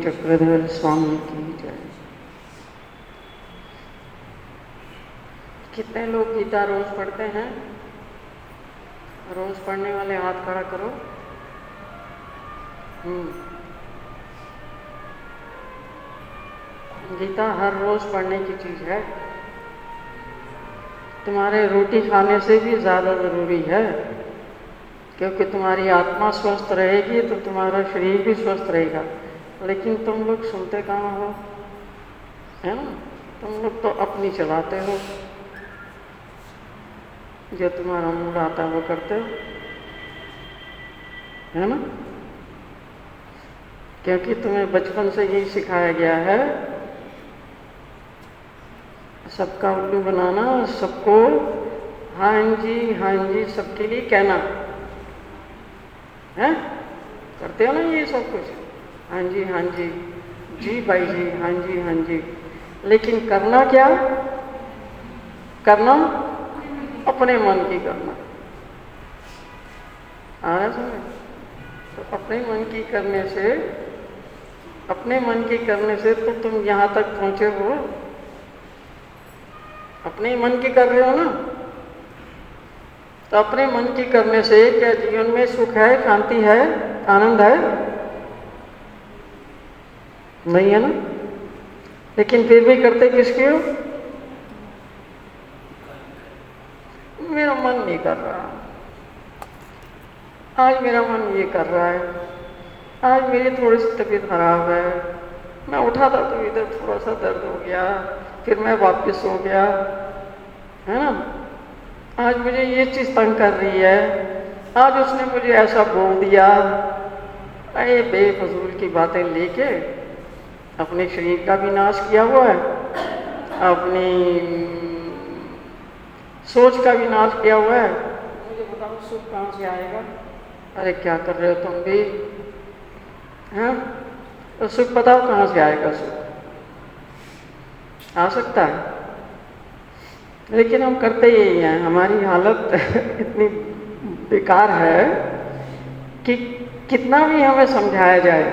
चक्रधर स्वामी की जय। कितने लोग गीता रोज पढ़ते हैं? रोज पढ़ने वाले हाथ खड़ा करो। गीता हर रोज पढ़ने की चीज है। तुम्हारे रोटी खाने से भी ज़्यादा ज़रूरी है, क्योंकि तुम्हारी आत्मा स्वस्थ रहेगी तो तुम्हारा शरीर भी स्वस्थ रहेगा। लेकिन तुम लोग सुनते कहाँ हो, है ना? तुम लोग तो अपनी चलाते हो, जो तुम्हारा मूड आता है वो करते हो, है ना? क्योंकि तुम्हें बचपन से यही सिखाया गया है, सबका उल्लू बनाना, सबको हाँ जी सबके लिए कहना है। करते हो ना ये सब कुछ, हाँ जी जी भाई जी, हाँ जी। लेकिन करना क्या? करना अपने मन की करना। आ रहा समझ? तो अपने मन की करने से तो तुम यहाँ तक पहुँचे हो। अपने मन की कर रहे हो ना, तो अपने मन की करने से क्या जीवन में सुख है, शांति है, आनंद है? नहीं है ना? लेकिन फिर भी करते किसके हो? मेरा मन नहीं कर रहा, आज मेरा मन ये कर रहा है, आज मेरी थोड़ी सी तबीयत खराब है, मैं उठा था तो इधर थोड़ा सा दर्द हो गया, फिर मैं वापस सो गया, है ना? आज मुझे ये चीज़ तंग कर रही है, आज उसने मुझे ऐसा बोल दिया। अरे बेफजूल की बातें लेके अपने शरीर का भी नाश किया हुआ है, अपनी सोच का भी नाश किया हुआ है। मुझे बताओ सुख कहाँ से आएगा? अरे क्या कर रहे हो तुम भी, हैं? तो सुख बताओ कहाँ से आएगा? सुख आ सकता है, लेकिन हम करते यही हैं। हमारी हालत इतनी बेकार है कि कितना भी हमें समझाया जाए,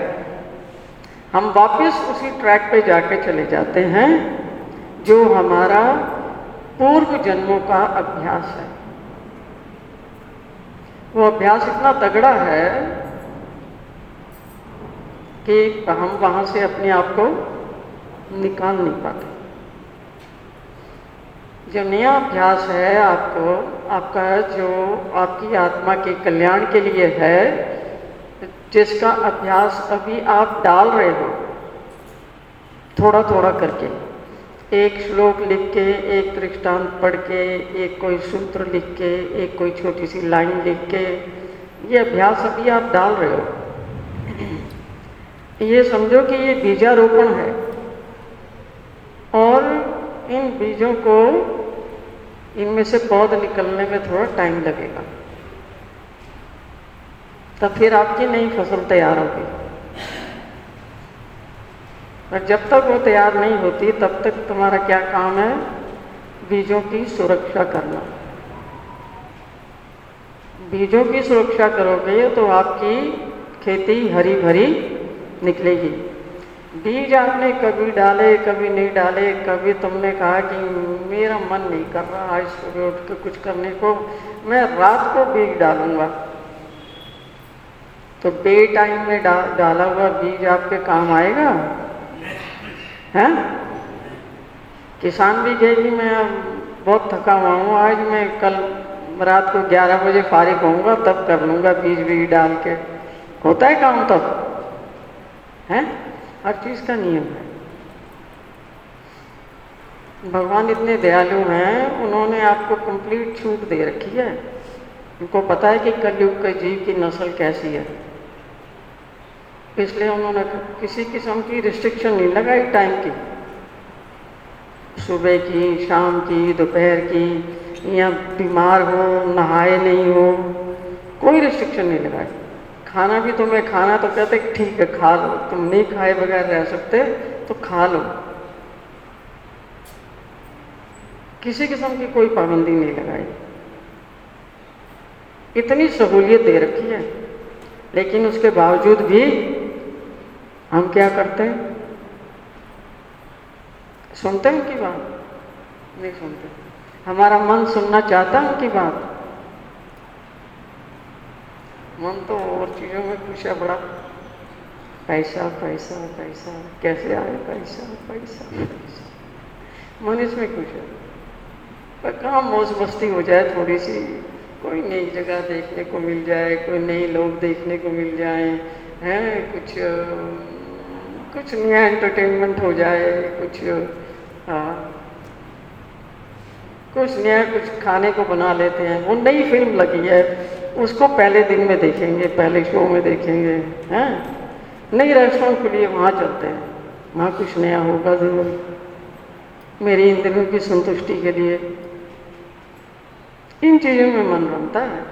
हम वापस उसी ट्रैक पे जाके चले जाते हैं जो हमारा पूर्व जन्मों का अभ्यास है। वो अभ्यास इतना तगड़ा है कि हम वहाँ से अपने आप को निकाल नहीं पाते। जो नया अभ्यास है आपका जो आपकी आत्मा के कल्याण के लिए है, जिसका अभ्यास अभी आप डाल रहे हो थोड़ा थोड़ा करके, एक श्लोक लिख के, एक दृष्टांत पढ़ के, एक कोई सूत्र लिख के, एक कोई छोटी सी लाइन लिख के, ये अभ्यास अभी आप डाल रहे हो। ये समझो कि ये बीजारोपण है, और इन बीजों को, इनमें से पौध निकलने में थोड़ा टाइम लगेगा, तब फिर आपकी नई फसल तैयार होगी। और जब तक वो तैयार नहीं होती तब तक तुम्हारा क्या काम है? बीजों की सुरक्षा करना। बीजों की सुरक्षा करोगे तो आपकी खेती हरी भरी निकलेगी। बीज आपने कभी डाले, कभी नहीं डाले, कभी तुमने कहा कि मेरा मन नहीं कर रहा आज सुबह उठ के कुछ करने को, मैं रात को बीज डालूंगा, तो बे टाइम में डाला हुआ बीज आपके काम आएगा? हैं? किसान भी कहेगी मैं बहुत थका हुआ हूँ, आज मैं कल रात को 11 बजे फारिग होऊंगा, तब कर लूँगा बीज डाल के। होता है काम तब, हैं? हर चीज़ का नियम है। भगवान इतने दयालु हैं, उन्होंने आपको कंप्लीट छूट दे रखी है। उनको पता है कि कलयुग के जीव की नस्ल कैसी है, इसलिए उन्होंने किसी किस्म की रिस्ट्रिक्शन नहीं लगाई टाइम की, सुबह की, शाम की, दोपहर की, या बीमार हो, नहाए नहीं हो, कोई रिस्ट्रिक्शन नहीं लगाई। खाना भी तुम्हें खाना तो कहते ठीक है खा लो, तुम नहीं खाए बगैर रह सकते तो खा लो, किसी किस्म की कोई पाबंदी नहीं लगाई। इतनी सहूलियत दे रखी है, लेकिन उसके बावजूद भी हम क्या करते हैं? सुनते हैं उनकी बात? नहीं सुनते। हमारा मन सुनना चाहता है उनकी बात? मन तो और चीज़ों में खुश है, बड़ा पैसा पैसा पैसा, कैसे आए पैसा पैसा पैसा, मन इसमें खुश है। पर कहाँ मौज मस्ती हो जाए थोड़ी सी, कोई नई जगह देखने को मिल जाए, कोई नए लोग देखने को मिल जाए, हैं कुछ नया एंटरटेनमेंट हो जाए, कुछ नया कुछ खाने को बना लेते हैं। वो नई फिल्म लगी है, उसको पहले दिन में देखेंगे, पहले शो में देखेंगे, हैं नई रेस्टोरेंट के लिए वहाँ चलते हैं, वहाँ कुछ नया होगा ज़रूर मेरी इंद्रियों की संतुष्टि के लिए। इन चीज़ों में मन रमता है।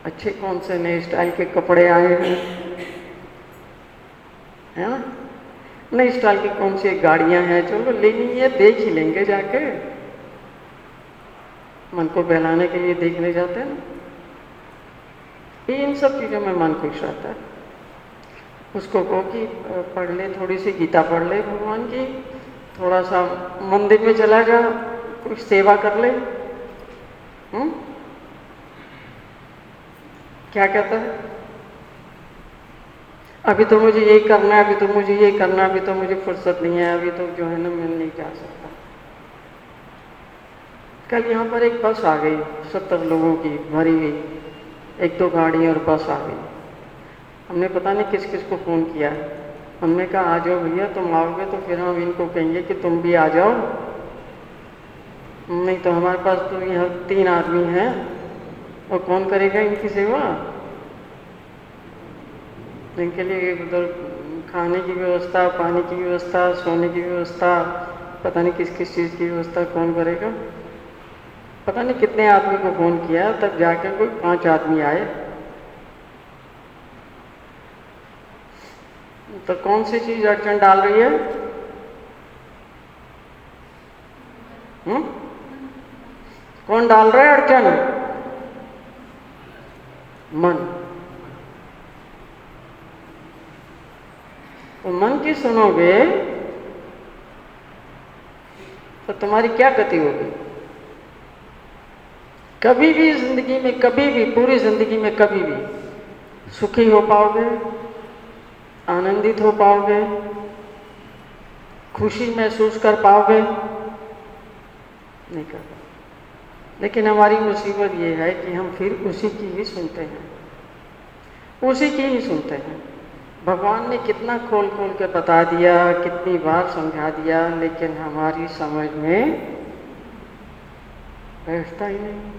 अच्छे कौन से नए स्टाइल के कपड़े आए हैं, है ना, नई स्टाइल की कौन सी गाड़ियां हैं, चलो लेनी है, देख ही लेंगे जाके। मन को बहलाने के लिए देखने जाते हैं ना। इन सब चीज़ों में मन खुश रहता है। उसको कहो कि पढ़ ले, थोड़ी सी गीता पढ़ ले भगवान की, थोड़ा सा मंदिर में चला जा, कुछ सेवा कर ले। क्या कहता है? अभी तो मुझे ये करना है, अभी तो मुझे ये करना है, अभी तो मुझे फुर्सत नहीं है, अभी तो जो है ना मैं नहीं जा सकता। कल यहाँ पर एक बस आ गई 70 लोगों की भरी हुई, 1-2 गाड़ी और बस आ गई। हमने पता नहीं किस किस को फ़ोन किया। हमने कहा आ जाओ भैया, तुम आओगे तो फिर हम इनको कहेंगे कि तुम भी आ जाओ, नहीं तो हमारे पास तो यहाँ 3 आदमी हैं और कौन करेगा इनकी सेवा। इनके लिए उधर खाने की व्यवस्था, पानी की व्यवस्था, सोने की व्यवस्था, पता नहीं किस किस चीज़ की व्यवस्था कौन करेगा। पता नहीं कितने आदमी को फ़ोन किया, तब जाकर कोई 5 आदमी आए। तो कौन सी चीज़ अड़चन डाल रही है? कौन डाल रहा है अड़चन? मन। तो मन की सुनोगे तो तुम्हारी क्या गति होगी? कभी भी जिंदगी में, कभी भी, पूरी जिंदगी में कभी भी सुखी हो पाओगे, आनंदित हो पाओगे, खुशी महसूस कर पाओगे? नहीं कर पाओगे। लेकिन हमारी मुसीबत ये है कि हम फिर उसी की ही सुनते हैं, उसी की ही सुनते हैं। भगवान ने कितना खोल खोल के बता दिया, कितनी बार समझा दिया, लेकिन हमारी समझ में बैठता ही नहीं।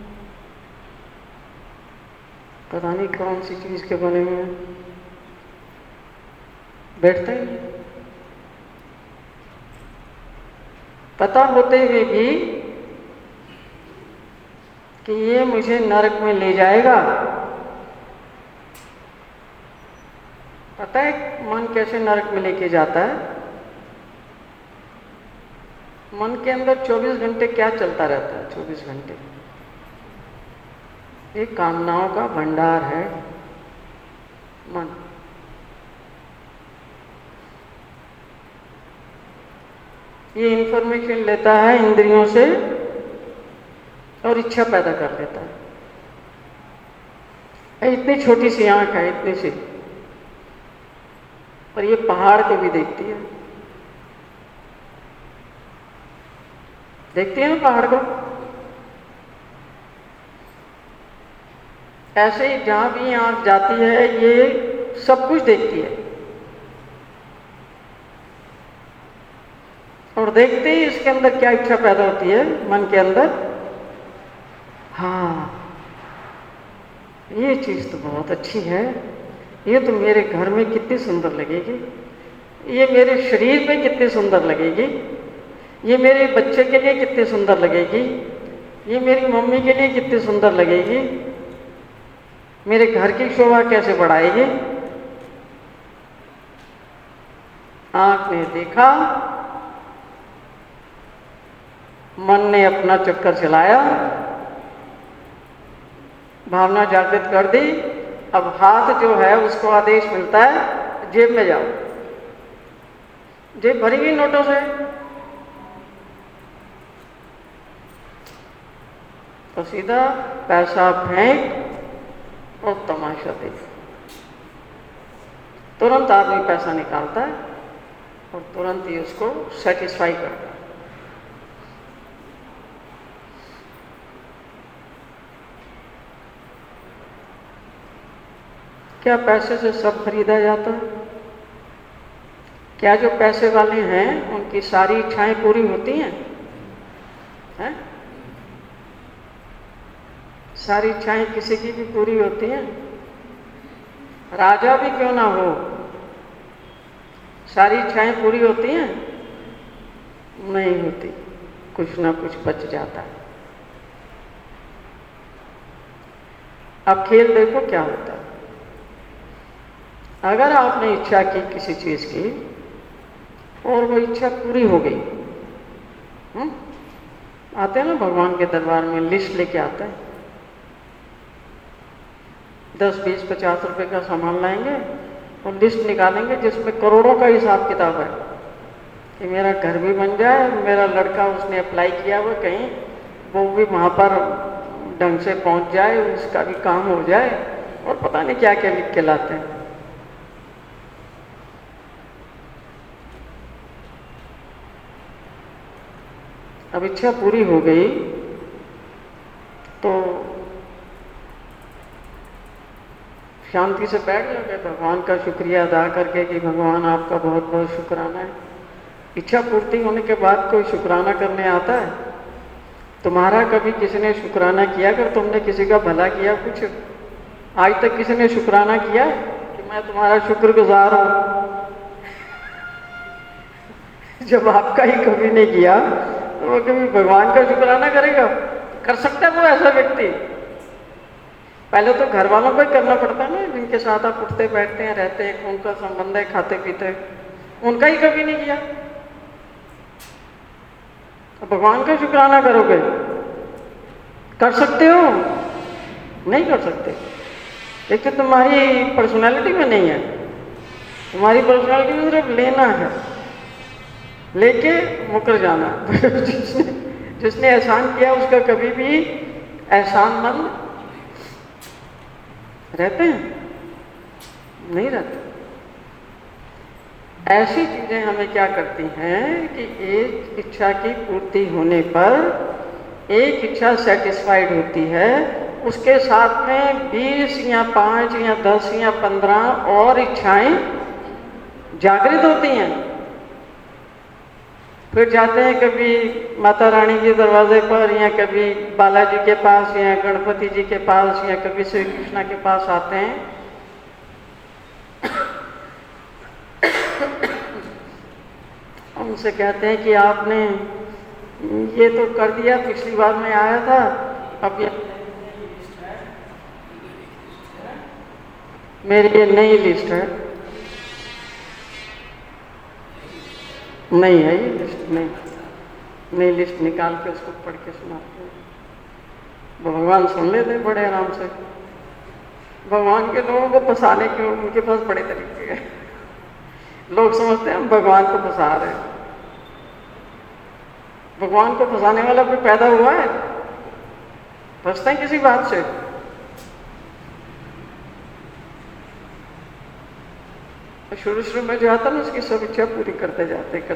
पता नहीं कौन सी चीज़ के बने हुए हैं, बैठता ही नहीं। पता होते हुए भी कि ये मुझे नरक में ले जाएगा। पता है मन कैसे नरक में लेके जाता है? मन के अंदर 24 घंटे क्या चलता रहता है? 24 घंटे एक कामनाओं का भंडार है मन। ये इंफॉर्मेशन लेता है इंद्रियों से और इच्छा पैदा कर लेता है। इतनी छोटी सी आंख है, इतनी सी, पर ये पहाड़ को भी देखती है। देखती है ना पहाड़ को? ऐसे ही जहां भी आंख जाती है ये सब कुछ देखती है, और देखते ही इसके अंदर क्या इच्छा पैदा होती है मन के अंदर? हाँ, ये चीज़ तो बहुत अच्छी है, ये तो मेरे घर में कितनी सुंदर लगेगी, ये मेरे शरीर पे कितनी सुंदर लगेगी, ये मेरे बच्चे के लिए कितनी सुंदर लगेगी, ये मेरी मम्मी के लिए कितनी सुंदर लगेगी, मेरे घर की शोभा कैसे बढ़ाएगी। आंख ने देखा, मन ने अपना चक्कर चलाया, भावना जागृत कर दी। अब हाथ जो है उसको आदेश मिलता है जेब में जाओ, जेब भरी हुई नोटों से, तो सीधा पैसा फेंक और तमाशा देख। तुरंत आदमी पैसा निकालता है और तुरंत ही उसको सेटिस्फाई करता है। क्या पैसे से सब खरीदा जाता है? क्या जो पैसे वाले हैं उनकी सारी इच्छाएं पूरी होती हैं? हैं? सारी इच्छाएं किसी की भी पूरी होती हैं? राजा भी क्यों ना हो, सारी इच्छाएं पूरी होती हैं? नहीं होती, कुछ ना कुछ बच जाता है। अब खेल देखो क्या होता है। अगर आपने इच्छा की किसी चीज की और वो इच्छा पूरी हो गई, आते हैं ना भगवान के दरबार में, लिस्ट लेके आते हैं, 10, 20, 50 रुपए का सामान लाएंगे और लिस्ट निकालेंगे जिसमें करोड़ों का हिसाब किताब है कि मेरा घर भी बन जाए, मेरा लड़का उसने अप्लाई किया हुआ कहीं, वो भी वहाँ पर ढंग से पहुँच जाए, उसका भी काम हो जाए, और पता नहीं क्या क्या लिख के लाते हैं। अब इच्छा पूरी हो गई तो शांति से बैठ जाओगे भगवान का शुक्रिया अदा करके कि भगवान आपका बहुत बहुत शुक्राना है। इच्छा पूर्ति होने के बाद कोई शुक्राना करने आता है? तुम्हारा कभी किसी ने शुक्राना किया? अगर तुमने किसी का भला किया, कुछ आज तक किसी ने शुक्राना किया कि मैं तुम्हारा शुक्रगुजार हूं? जब आपका ही कभी नहीं किया तो वो कभी भगवान का शुक्राना करेगा? कर सकता है वो ऐसा व्यक्ति? पहले तो घर वालों को ही करना पड़ता है ना, जिनके साथ आप उठते बैठते हैं, रहते हैं, उनका संबंध है, खाते पीते, उनका ही कभी नहीं किया तो भगवान का शुक्राना करोगे? कर सकते हो? नहीं कर सकते। एक तो तुम्हारी पर्सनालिटी में नहीं है। तुम्हारी पर्सनालिटी में सिर्फ लेना है, लेके मुकर जाना। जिसने एहसान किया उसका कभी भी एहसानमंद रहते हैं? नहीं रहते। ऐसी चीजें हमें क्या करती हैं कि एक इच्छा की पूर्ति होने पर, एक इच्छा सेटिस्फाइड होती है, उसके साथ में 20 या 5 या 10 या 15 और इच्छाएं जागृत होती हैं। फिर जाते हैं कभी माता रानी के दरवाजे पर, या कभी बालाजी के पास, या गणपति जी के पास, या कभी श्री कृष्णा के पास आते हैं। उनसे कहते हैं कि आपने ये तो कर दिया, पिछली बार मैं आया था, अब ये मेरी ये नई लिस्ट है। नहीं है ये लिस्ट, नहीं, नई लिस्ट निकाल के उसको पढ़ के सुनाते हैं। भगवान सुन लेते हैं बड़े आराम से। भगवान के लोगों को फंसाने के उनके पास बड़े तरीके हैं। लोग समझते हैं हम भगवान को फंसा रहे हैं। भगवान को फंसाने वाला कोई पैदा हुआ है? फंसते हैं किसी बात से? शुरू शुरू में जो आता ना, उसकी सब इच्छा पूरी करते जाते। तो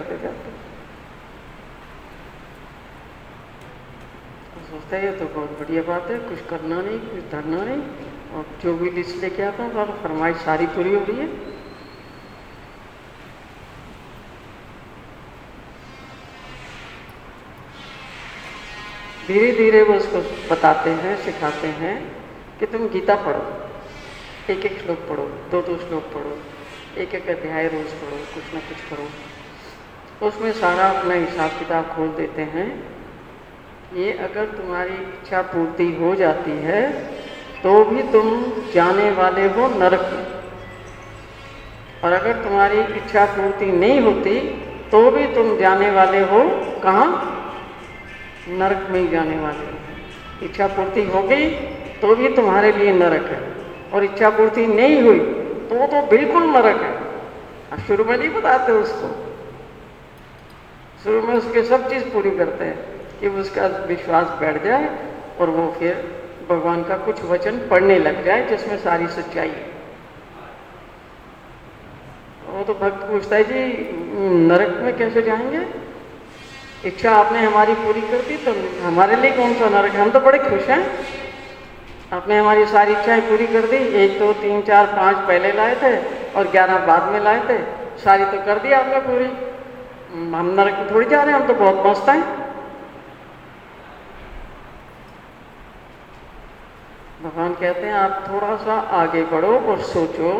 सोचते हैं ये तो बहुत बढ़िया बात है, कुछ करना नहीं, कुछ धरना नहीं, और जो भी लिस्ट लेके आता हूँ तो फरमाइश सारी पूरी हो रही है। धीरे धीरे वो उसको बताते हैं, सिखाते हैं कि तुम गीता पढ़ो, एक एक श्लोक पढ़ो, दो दो श्लोक पढ़ो, एक एक अध्याय रोज पढ़ो, कुछ ना कुछ करो। उसमें सारा अपना हिसाब किताब खोल देते हैं। ये अगर तुम्हारी इच्छा पूर्ति हो जाती है तो भी तुम जाने वाले हो नरक में, और अगर तुम्हारी इच्छा पूर्ति नहीं होती तो भी तुम जाने वाले हो कहाँ? नरक में ही जाने वाले हो। इच्छा पूर्ति हो गई तो भी तुम्हारे लिए नरक है, और इच्छा पूर्ति नहीं हुई तो बिल्कुल नरक है। आप शुरू में नहीं बताते उसको, शुरू में उसके सब चीज़ पूरी करते हैं कि उसका विश्वास बैठ जाए और वो फिर भगवान का कुछ वचन पढ़ने लग जाए जिसमें सारी सच्चाई है। वो तो भक्त पूछता है जी नरक में कैसे जाएंगे, इच्छा आपने हमारी पूरी कर दी तो हमारे लिए कौन सा नरक है, हम तो बड़े खुश हैं, आपने हमारी सारी इच्छाएं पूरी कर दी, 1 2 3 4 5 पहले लाए थे और 11 बाद में लाए थे, सारी तो कर दी आपने पूरी, हम नरक में थोड़ी जा रहे हैं, हम तो बहुत मस्त हैं। भगवान कहते हैं आप थोड़ा सा आगे बढ़ो और सोचो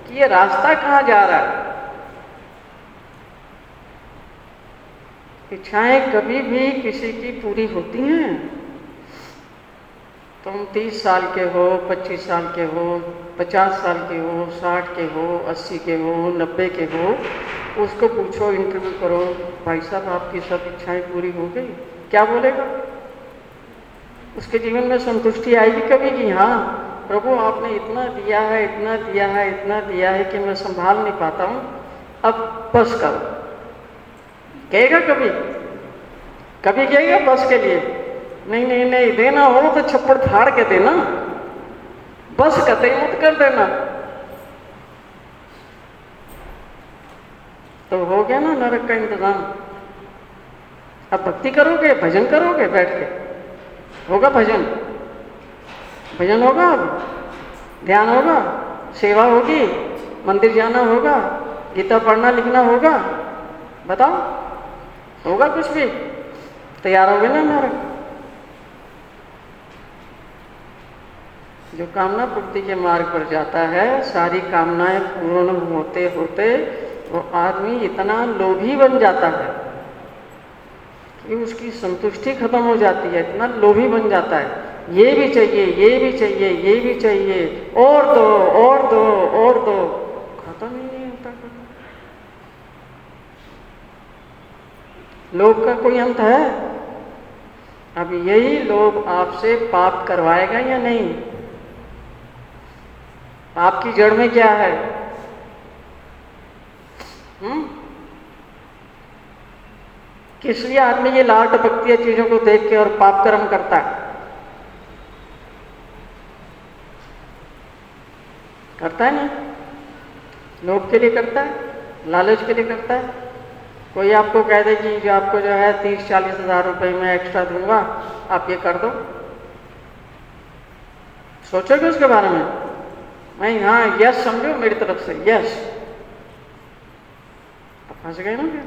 कि ये रास्ता कहाँ जा रहा है। इच्छाएं कभी भी किसी की पूरी होती हैं। तुम 30 साल के हो, 25 साल के हो, 50 साल के हो, 60 के हो, 80 के हो, 90 के हो, उसको पूछो, इंटरव्यू करो, भाई साहब आपकी सब इच्छाएं पूरी हो गई, क्या बोलेगा? उसके जीवन में संतुष्टि आएगी कभी कि हाँ प्रभु आपने इतना दिया है, इतना दिया है, इतना दिया है कि मैं संभाल नहीं पाता हूँ, अब बस करो, कहेगा कभी? कभी कहेगा बस के लिए? नहीं नहीं नहीं, देना हो तो छप्पड़ फाड़ के देना, बस कतई मत कर देना। तो हो गया ना नरक का इंतजाम। अब भक्ति करोगे, भजन करोगे बैठ के, होगा भजन, भजन होगा, अब ध्यान होगा, सेवा होगी, मंदिर जाना होगा, गीता पढ़ना लिखना होगा, बताओ होगा कुछ भी? तैयार हो गए ना नरक? जो कामना पूर्ति के मार्ग पर जाता है, सारी कामनाएं पूर्ण होते होते वो आदमी इतना लोभी बन जाता है कि उसकी संतुष्टि खत्म हो जाती है, इतना लोभी बन जाता है, ये भी चाहिए, ये भी चाहिए, ये भी चाहिए, और दो और दो और दो, खत्म ही नहीं होता कभी। लोभ का कोई अंत है? अब यही लोभ आपसे पाप करवाएगा या नहीं? पाप की जड़ में क्या है? किस लिए आदमी ये लाल टपकती है चीजों को देख के और पाप कर्म करता है? करता है ना, लोभ के लिए करता है, लालच के लिए करता है। कोई आपको कह दे कि जो आपको जो है 30-40 हज़ार रुपए में एक्स्ट्रा दूंगा, आप ये कर दो, सोचोगे उसके बारे में? नहीं, हाँ यस समझो मेरी तरफ से, यस, फंस गए ना फिर।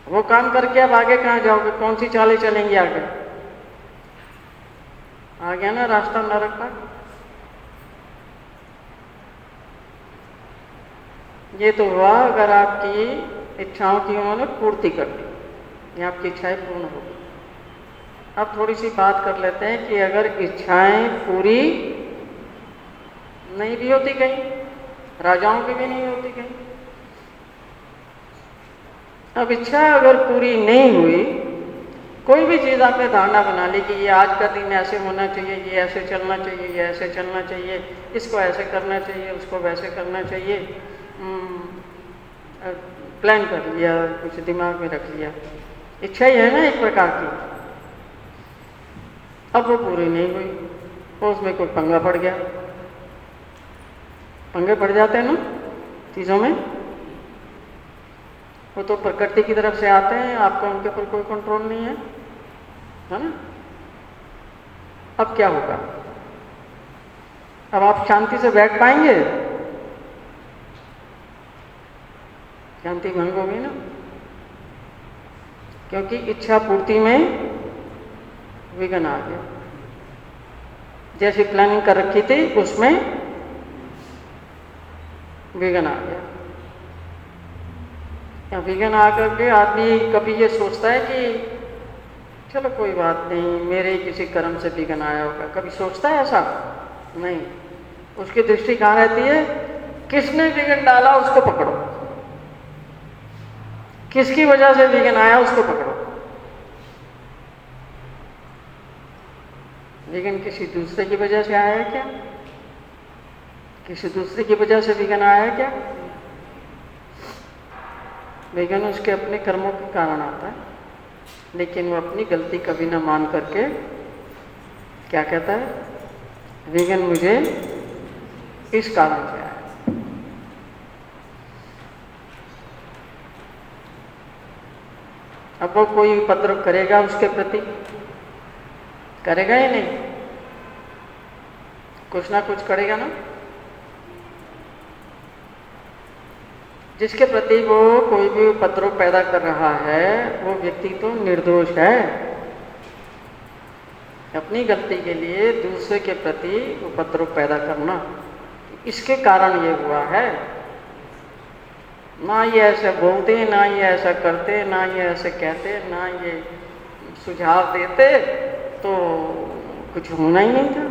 वो काम करके अब आगे कहाँ जाओगे, कौन सी चालें चलेंगी आगे? आ गया ना रास्ता नरक का। ये तो हुआ अगर आपकी इच्छाओं की उन्होंने पूर्ति कर दी, ये आपकी इच्छाएं पूर्ण हो गई। अब थोड़ी सी बात कर लेते हैं कि अगर इच्छाएं पूरी नहीं भी होती कहीं, राजाओं की भी नहीं होती कहीं। अब इच्छा अगर पूरी नहीं हुई, कोई भी चीज़ आपने धारणा बना ली कि ये आज का दिन ऐसे होना चाहिए, ये ऐसे चलना चाहिए, ये ऐसे चलना चाहिए, इसको ऐसे करना चाहिए, उसको वैसे करना चाहिए, प्लान कर लिया, कुछ दिमाग में रख लिया, इच्छा ही है ना एक प्रकार की। अब वो पूरी नहीं हुई, तो उसमें कोई पंगा पड़ गया। पंगे पड़ जाते हैं ना चीज़ों में, वो तो प्रकृति की तरफ से आते हैं, आपका उनके ऊपर कोई कंट्रोल नहीं है ना। अब क्या होगा? अब आप शांति से बैठ पाएंगे? शांति भंग होगी ना, क्योंकि इच्छा पूर्ति में विघ्न आ गया। जैसी प्लानिंग कर रखी थी उसमें विघ्न आ गया। विघ्न आकर के आदमी कभी ये सोचता है कि चलो कोई बात नहीं, मेरे ही किसी कर्म से विघ्न आया होगा, कभी सोचता है ऐसा? नहीं। उसकी दृष्टि कहाँ रहती है? किसने विघ्न डाला उसको पकड़ो, किसकी वजह से विघ्न आया उसको पकड़ो। विघ्न किसी दूसरे की वजह से आया है क्या? किसी दूसरे की वजह से विघ्न आया है क्या? विघ्न उसके अपने कर्मों के कारण आता है, लेकिन वो अपनी गलती कभी ना मान करके क्या कहता है, विघ्न मुझे इस कारण से आया। अब वो कोई उपद्रव करेगा उसके प्रति, करेगा ही नहीं, कुछ ना कुछ करेगा ना। जिसके प्रति वो कोई भी उपद्रव पैदा कर रहा है वो व्यक्ति तो निर्दोष है। अपनी गलती के लिए दूसरे के प्रति उपद्रव पैदा करना, इसके कारण ये हुआ है। ना ये ऐसे बोलते, ना ये ऐसा करते, ना ये ऐसे कहते, ना ये सुझाव देते तो कुछ होना ही नहीं था।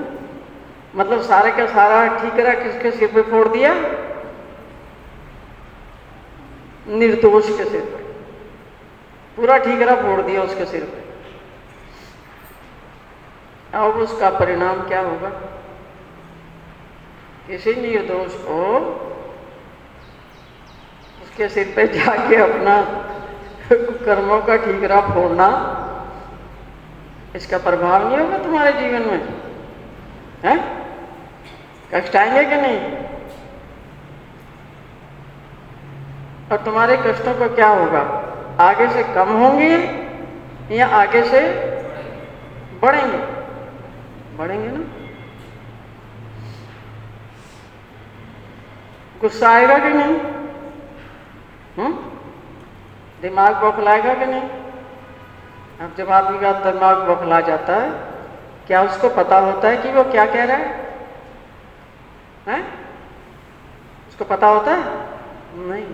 मतलब सारे का सारा ठीकरा किसके सिर पे फोड़ दिया, निर्दोष के सिर पे, पूरा ठीकरा फोड़ दिया उसके सिर पे। अब उसका परिणाम क्या होगा, किसी निर्दोष को उसके सिर पे जाके अपना कर्मों का ठीकरा फोड़ना, इसका प्रभाव नहीं होगा तुम्हारे जीवन में, हैं? कष्ट आएंगे कि नहीं? और तुम्हारे कष्टों का क्या होगा, आगे से कम होंगे या आगे से बढ़ेंगे? बढ़ेंगे ना। गुस्सा आएगा कि नहीं? दिमाग बौखलाएगा कि नहीं? अब जब आदमी का दिमाग बौखला जाता है, क्या उसको पता होता है कि वो क्या कह रहा है? हैं? उसको पता होता है? नहीं।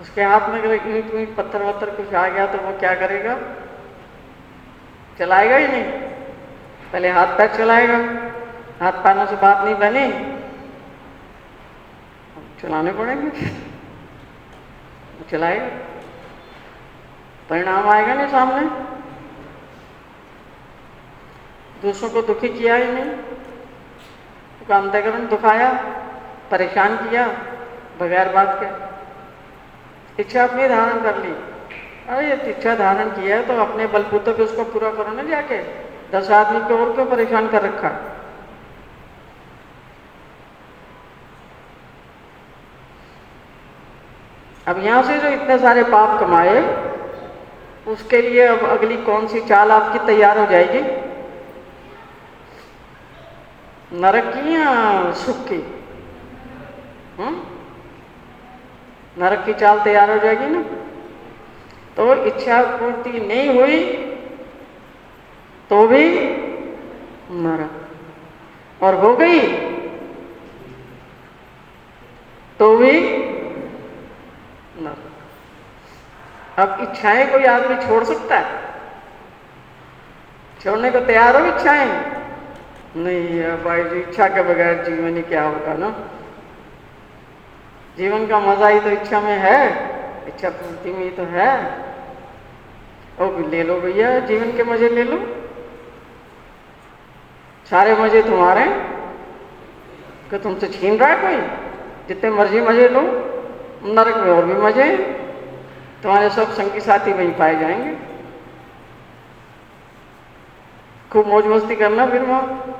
उसके हाथ में अगर ईंट वींट पत्थर वत्थर कुछ आ गया तो वो क्या करेगा, चलाएगा ही नहीं। पहले हाथ पैर चलाएगा, हाथ पैरों से बात नहीं बनी, चलाने पड़ेंगे, चलाएगा, परिणाम आएगा नहीं सामने। दूसरों को दुखी किया ही नहीं, तो अंतःकरण दुखाया, परेशान किया बगैर बात के। इच्छा अपनी धारण कर ली, अरे ये इच्छा धारण किया है तो अपने बलबूते पे उसको पूरा करो ना, जाके 10 आदमी को और क्यों परेशान कर रखा। अब यहां से जो इतने सारे पाप कमाए, उसके लिए अब अगली कौन सी चाल आपकी तैयार हो जाएगी, नरक की या सुख की? नरक की चाल तैयार हो जाएगी ना। तो इच्छा पूर्ति नहीं हुई तो भी नरक, और हो गई तो भी नरक। अब इच्छाएं कोई आदमी छोड़ सकता है? छोड़ने को तैयार हो इच्छाएं? नहीं भाई जी, इच्छा के बगैर जीवन ही क्या होगा ना। जीवन का मजा ही तो इच्छा में है, इच्छा पूर्ति में ही तो है। ओ ले लो भैया, जीवन के मजे ले लो, सारे मजे तुम्हारे, कि तुमसे छीन रहा है कोई? जितने मर्जी मजे लो, नरक में और भी मजे, तुम्हारे सब संगी साथी वहीं पाए जाएंगे। खूब मौज मस्ती करना फिर वहां।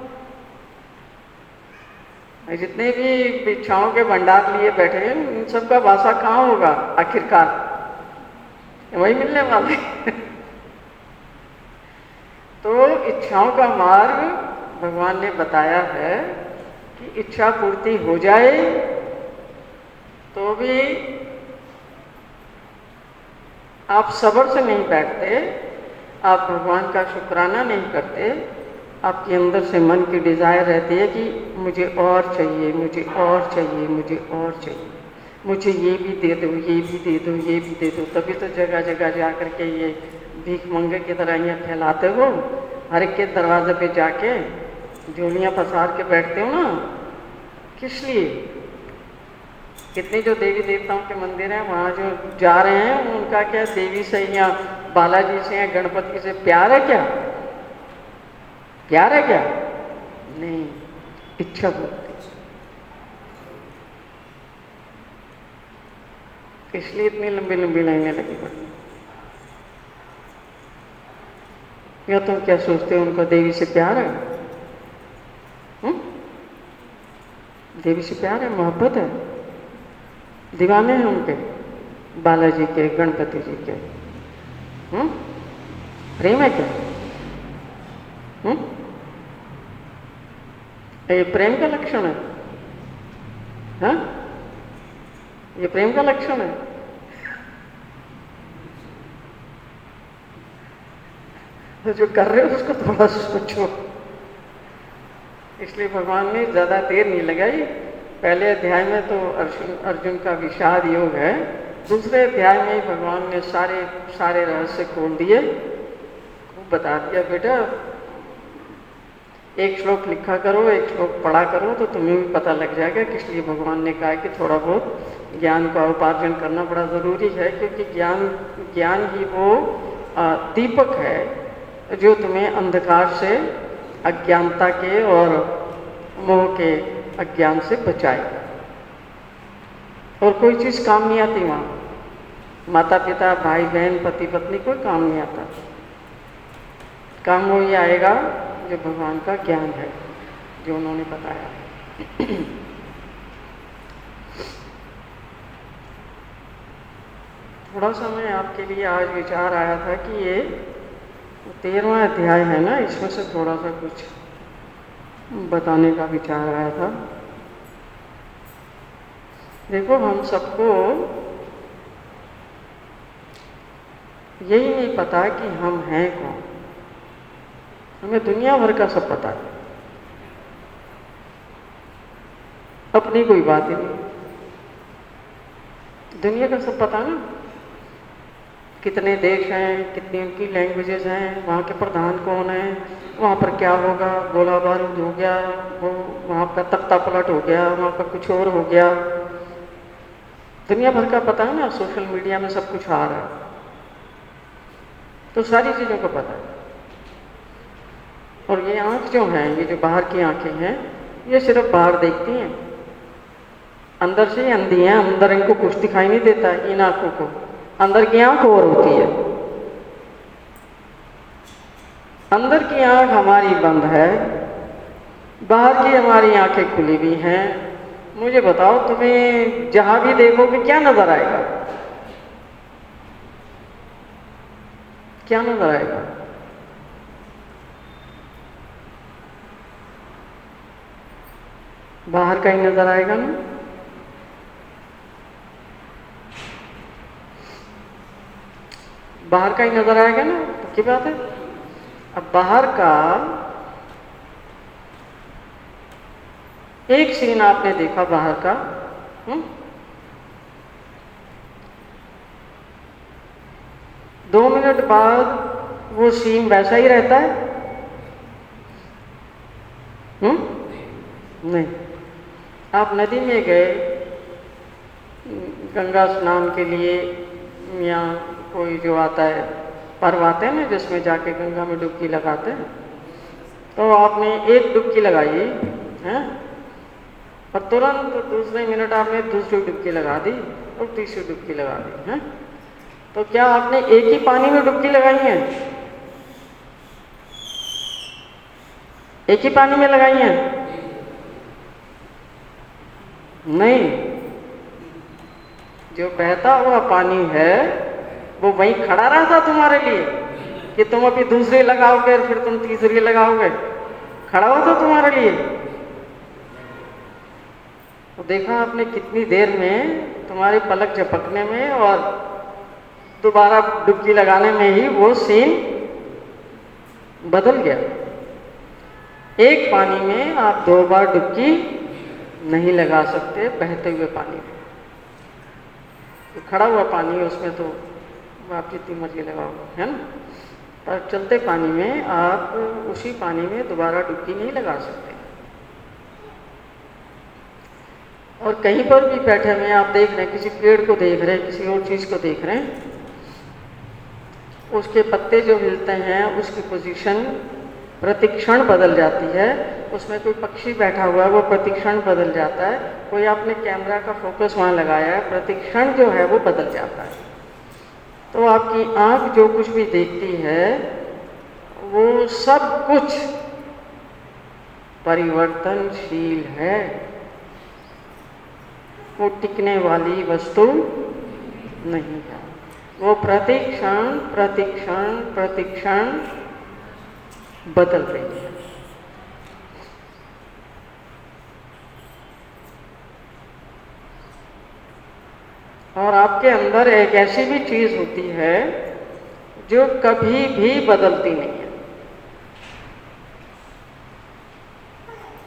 जितने भी इच्छाओं के भंडार लिए बैठे हैं, इन सब का वासा कहाँ होगा आखिरकार? वही मिलने वाले। तो इच्छाओं का मार्ग भगवान ने बताया है कि इच्छा पूर्ति हो जाए तो भी आप सब्र से नहीं बैठते, आप भगवान का शुक्राना नहीं करते, आपके अंदर से मन की डिज़ायर रहती है कि मुझे और चाहिए, मुझे और चाहिए, मुझे और चाहिए, मुझे ये भी दे दो, ये भी दे दो, ये भी दे दो। तभी तो जगह जगह जा कर के ये भीख मंगे की तरह यहाँ फैलाते हो, हर एक के दरवाजे पे जाके झोलियाँ पसार के बैठते हो ना। किस लिए? कितने जो देवी देवताओं के मंदिर हैं वहाँ जो जा रहे हैं, उनका क्या देवी से या बालाजी से या गणपति से प्यार है क्या? प्यार है क्या? नहीं, इच्छा पूर्ति। इसलिए इतनी लंबी लंबी लाइनें लगी पड़ी। या तुम क्या सोचते हो उनको देवी से प्यार है? देवी से प्यार है, मोहब्बत है, दीवाने हैं उनके, बालाजी के, गणपति जी के। प्रेम है क्या? ये प्रेम का लक्षण है? हाँ, ये प्रेम का लक्षण है? तो जो कर रहे हो उसको थोड़ा सोचो। इसलिए भगवान ने ज़्यादा देर नहीं लगाई। पहले अध्याय में तो अर्जुन का विषाद योग है, दूसरे अध्याय में ही भगवान ने सारे रहस्य खोल दिए, खूब बता दिया बेटा एक श्लोक लिखा करो, एक श्लोक पढ़ा करो तो तुम्हें भी पता लग जाएगा किस लिए भगवान ने कहा कि थोड़ा बहुत ज्ञान का उपार्जन करना बड़ा ज़रूरी है, क्योंकि ज्ञान ही वो दीपक है जो तुम्हें अंधकार से, अज्ञानता के और मोह के अज्ञान से बचाएगा। और कोई चीज़ काम नहीं आती वहाँ, माता पिता, भाई बहन, पति पत्नी, कोई काम नहीं आता। काम वो ही आएगा जो भगवान का ज्ञान है, जो उन्होंने बताया। थोड़ा सा मैं आपके लिए आज विचार आया था कि ये 13वां अध्याय है ना, इसमें से थोड़ा सा कुछ बताने का विचार आया था। देखो हम सबको यही नहीं पता कि हम हैं कौन। हमें दुनिया भर का सब पता है, अपनी कोई बात ही नहीं। दुनिया का सब पता ना, कितने देश हैं, कितनी उनकी लैंग्वेजेस हैं, वहाँ के प्रधान कौन है, वहाँ पर क्या होगा, गोला बारूद हो गया, वो वहाँ का तख्ता पलट हो गया, वहाँ का कुछ और हो गया। दुनिया भर का पता है ना, सोशल मीडिया में सब कुछ आ रहा है, तो सारी चीज़ों को पता है। और ये आँख जो हैं, ये जो बाहर की आँखें हैं, ये सिर्फ बाहर देखती हैं, अंदर से अंधी हैं, अंदर इनको कुछ दिखाई नहीं देता है। इन आँखों को अंदर की आँख और होती है, अंदर की आँख हमारी बंद है, बाहर की हमारी आँखें खुली हुई हैं। मुझे बताओ तुम्हें जहाँ भी देखोगे क्या नजर आएगा? क्या नजर आएगा? बाहर का ही नजर आएगा ना। बाहर का ही नजर आएगा ना, पक्की बात है। अब बाहर का एक सीन आपने देखा बाहर का, 2 मिनट बाद वो सीन वैसा ही रहता है? नहीं। आप नदी में गए गंगा स्नान के लिए, या कोई जो आता है पर्व आते हैं ना जिसमें जाके गंगा में डुबकी लगाते हैं, तो आपने एक डुबकी लगाई है और तुरंत दूसरे मिनट आपने दूसरी डुबकी लगा दी और तीसरी डुबकी लगा दी है। तो क्या आपने एक ही पानी में डुबकी लगाई है? एक ही पानी में लगाई है? नहीं। जो बहता हुआ पानी है वो वहीं खड़ा रहा था तुम्हारे लिए कि तुम अभी दूसरी लगाओगे और फिर तुम तीसरी लगाओगे? खड़ा हुआ था तुम्हारे लिए। तो देखा आपने कितनी देर में, तुम्हारी पलक झपकने में और दोबारा डुबकी लगाने में ही वो सीन बदल गया। एक पानी में आप 2 बार डुबकी नहीं लगा सकते, बहते हुए पानी में। तो खड़ा हुआ पानी है उसमें तो आप जितनी मर्जी लगाओ, है ना। पर चलते पानी में आप उसी पानी में दोबारा डुबकी नहीं लगा सकते। और कहीं पर भी बैठे हुए आप देख रहे हैं, किसी पेड़ को देख रहे हैं, किसी और चीज़ को देख रहे हैं, उसके पत्ते जो हिलते हैं उसकी पोजीशन प्रतिक्षण बदल जाती है। उसमें कोई पक्षी बैठा हुआ है, वो प्रतिक्षण बदल जाता है। कोई आपने कैमरा का फोकस वहाँ लगाया है, प्रतिक्षण जो है वो बदल जाता है। तो आपकी आँख जो कुछ भी देखती है वो सब कुछ परिवर्तनशील है, वो टिकने वाली वस्तु नहीं है। वो प्रतिक्षण प्रतिक्षण प्रतिक्षण बदल रही है। और आपके अंदर एक ऐसी भी चीज होती है जो कभी भी बदलती नहीं है।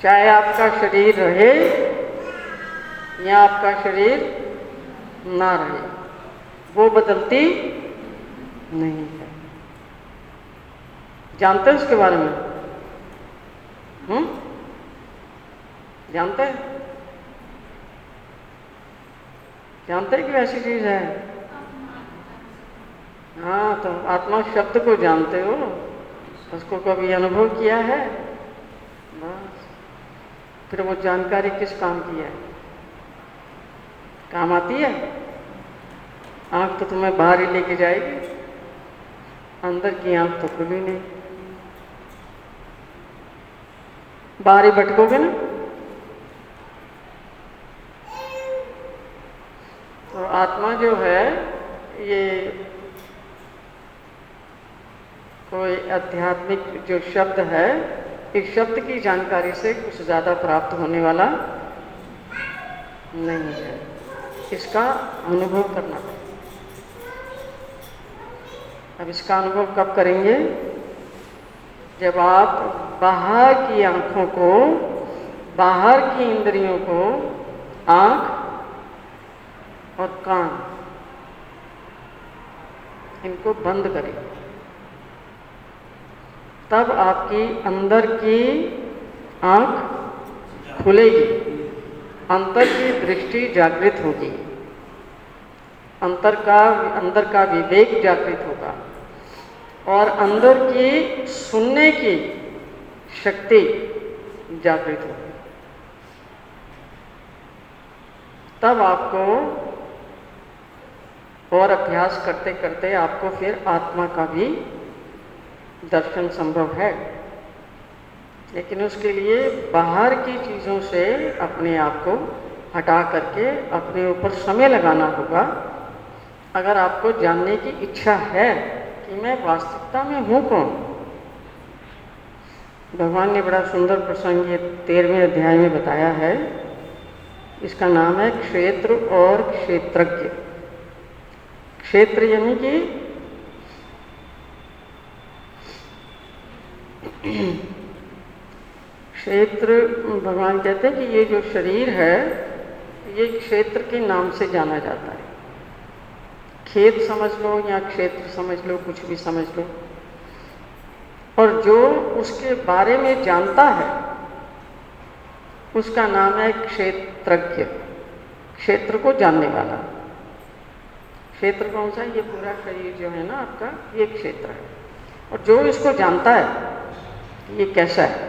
चाहे आपका शरीर रहे या आपका शरीर ना रहे, वो बदलती नहीं है। जानते हैं उसके बारे में? जानते हैं? जानते हैं कि ऐसी चीज है? हाँ, तो आत्मा शब्द को जानते हो, उसको कभी अनुभव किया है? बस फिर वो जानकारी किस काम की है? काम आती है? आँख तो तुम्हें बाहर ही लेके जाएगी, अंदर की आँख तो खुली नहीं, बाहर ही भटकोगे ना। तो आत्मा जो है ये कोई आध्यात्मिक जो शब्द है, इस शब्द की जानकारी से कुछ ज़्यादा प्राप्त होने वाला नहीं है। इसका अनुभव करना है। अब इसका अनुभव कब करेंगे? जब आप बाहर की आँखों को, बाहर की इंद्रियों को, आँख और कान, इनको बंद करें, तब आपकी अंदर की आँख खुलेगी, अंतर की दृष्टि जागृत होगी, अंदर का विवेक जागृत होगा और अंदर की सुनने की शक्ति जागृत होगी। तब आपको और अभ्यास करते करते आपको फिर आत्मा का भी दर्शन संभव है। लेकिन उसके लिए बाहर की चीज़ों से अपने आप को हटा करके अपने ऊपर समय लगाना होगा। अगर आपको जानने की इच्छा है कि मैं वास्तविकता में हूँ कौन। भगवान ने बड़ा सुंदर प्रसंग ये 13वें अध्याय में बताया है। इसका नाम है क्षेत्र और क्षेत्रज्ञ। क्षेत्र यानी कि क्षेत्र, भगवान कहते हैं कि ये जो शरीर है ये क्षेत्र के नाम से जाना जाता है। खेत समझ लो या क्षेत्र समझ लो, कुछ भी समझ लो। और जो उसके बारे में जानता है उसका नाम है क्षेत्रज्ञ, क्षेत्र को जानने वाला। क्षेत्र कौन सा है? ये पूरा शरीर जो है ना आपका, ये क्षेत्र है। और जो इसको जानता है ये कैसा है,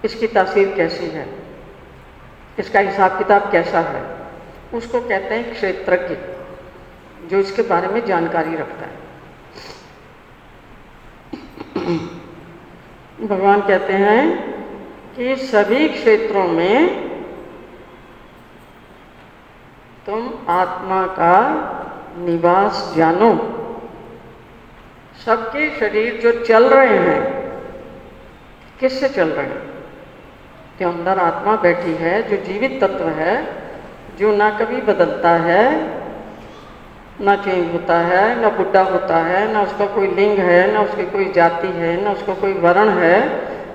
इसकी तासीर कैसी है, इसका हिसाब किताब कैसा है, उसको कहते हैं क्षेत्रज्ञ, जो इसके बारे में जानकारी रखता है। भगवान कहते हैं कि सभी क्षेत्रों में तुम आत्मा का निवास जानो। सबके शरीर जो चल रहे हैं, किससे चल रहे हैं? जो अंदर आत्मा बैठी है, जो जीवित तत्व है, जो ना कभी बदलता है, ना चेंज होता है, ना बुढ़ा होता है, ना उसका कोई लिंग है, ना उसकी कोई जाति है, ना उसका कोई वर्ण है,